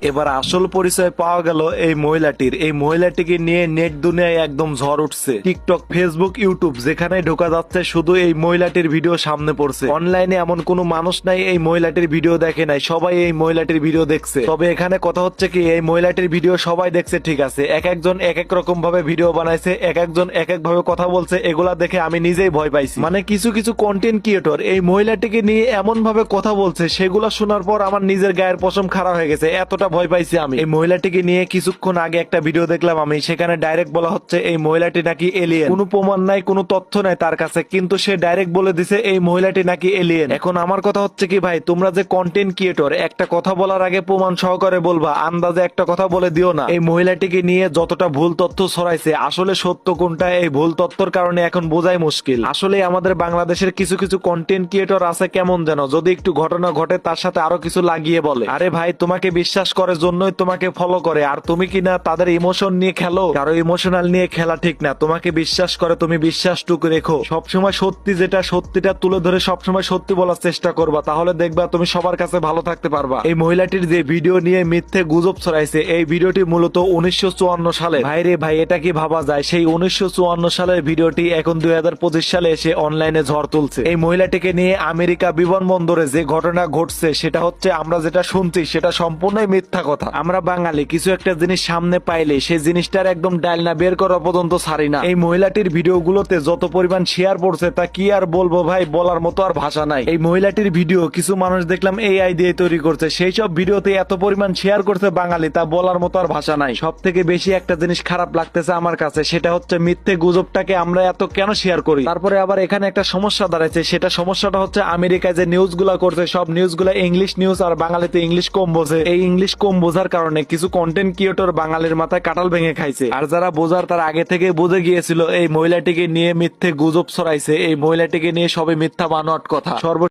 এবার আসল পরিচয় পাওয়া গেল এই মহিলাটির। এই মহিলাটিকে নিয়ে নেট দুনিয়ায় একদম ঝড় উঠছে। টিকটক, ফেসবুক, ইউটিউব যেখানে ঢোকা যাচ্ছে শুধু এই মহিলাটির ভিডিও সামনে পড়ছে। অনলাইনে এমন কোনো মানুষ নাই এই মহিলাটির ভিডিও দেখে নাই, সবাই এই মহিলাটির ভিডিও দেখছে। তবে এখানে কথা হচ্ছে কি, এই মহিলাটির ভিডিও সবাই দেখছে ঠিক আছে, এক একজন এক এক রকম ভাবে ভিডিও বানাইছে, এক একজন এক এক ভাবে কথা বলছে। এগুলা দেখে আমি নিজেই ভয় পাইছি। মানে কিছু কিছু কন্টেন্ট ক্রিয়েটর এই মহিলাটিকে নিয়ে এমন ভাবে কথা বলছে, সেগুলা শোনার পর আমার নিজের গায়ের পশম খাড়া হয়ে গেছে, এতটা ভয় পাইছি আমি। এই মহিলাটিকে নিয়ে কিছুক্ষণ আগে একটা ভিডিও দেখলাম আমি, সেখানে ডাইরেক্ট বলা হচ্ছে এই মহিলাটি নাকি এলিয়েন। কোনো প্রমাণ নাই, কোনো তথ্য নাই তার কাছে, কিন্তু সে ডাইরেক্ট বলে দিছে এই মহিলাটি নাকি এলিয়েন। এখন আমার কথা হচ্ছে কি ভাই, তোমরা যে কন্টেন্ট ক্রিয়েটর, একটা কথা বলার আগে প্রমাণ সহকারে বলবা, আন্দাজে একটা কথা বলে দিও না। এই মহিলাটিকে নিয়ে যতটা ভুল তথ্য ছড়াইছে, আসলে সত্য কোনটা এই ভুল তথ্যর কারণে এখন বোঝাই মুশকিল। আসলে আমাদের বাংলাদেশের কিছু কিছু কন্টেন্ট ক্রিয়েটর আছে কেমন যেন, যদি একটু ঘটনা ঘটে তার সাথে আরো কিছু লাগিয়ে বলে। আরে ভাই, তোমাকে বিশ্বাস করে জন্যই তোমাকে ফলো করে, আর তুমি কিনা তাদের ইমোশন নিয়ে খেলো। কারো ইমোশনাল নিয়ে খেলা ঠিক না। তোমাকে বিশ্বাস করে, তুমি বিশ্বাসটুকু রেখো। সবসময় সত্যি যেটা, সত্যিটা তুলে ধরে সবসময় সত্যি বলার চেষ্টা করবা, তাহলে দেখবা তুমি সবার কাছে ভালো থাকতে পারবা। এই মহিলাটির যে ভিডিও নিয়ে মিথ্যে গুজব ছড়াইছে, এই ভিডিওটি মূলত 1954 সালে। ভাই রে ভাই, এটা কি ভাবা যায়? সেই 1954 সালের ভিডিওটি এখন 2025 সালে এসে অনলাইনে ঝড় তুলছে। এই মহিলাটিকে নিয়ে আমেরিকা বিমানবন্দরে যে ঘটনা ঘটছে, সেটা হচ্ছে আমরা যেটা শুনছি সেটা সম্পূর্ণই মিথ্যা কথা। আমরা বাঙালি কিছু একটা জিনিস সামনে পাইলে সেই জিনিসটার একদম ডালনা বের করা পর্যন্ত ছাড়ি না। এই মহিলাটির ভিডিওগুলোতে যত পরিমাণ শেয়ার পড়ছে তা কি আর বলবো ভাই, বলার মতো আর ভাষা নাই। এই মহিলাটির ভিডিও কিছু মানুষ দেখলাম এআই দিয়ে তৈরি করছে, সেই সব ভিডিওতে এত পরিমাণ শেয়ার করছে বাঙালি, তা বলার মতো আর ভাষা নাই। সব থেকে বেশি একটা জিনিস খারাপ লাগতেছে আমার কাছে, সেটা হচ্ছে মিথ্যে গুজবটাকে আমরা এত কেন শেয়ার করি। তারপরে আবার এখানে একটা সমস্যা দাঁড়াচ্ছে, সেটা সমস্যাটা হচ্ছে আমেরিকায় যে নিউজ গুলা করছে, সব নিউজ গুলা ইংলিশ নিউজ, আর বাঙালিতে ইংলিশ কম বোঝে। এই ইংলিশ কম বোঝার কারণে কিছু কন্টেন্ট ক্রিয়েটর বাঙালির মাথায় কাঁঠাল ভেঙে খাইছে। আর যারা বোঝার তার আগে থেকে বুঝে গিয়েছিল এই মহিলাটিকে নিয়ে মিথ্যে গুজব ছড়াইছে, এই মহিলাটিকে নিয়ে সবে মিথ্যা বানোয়াট কথা।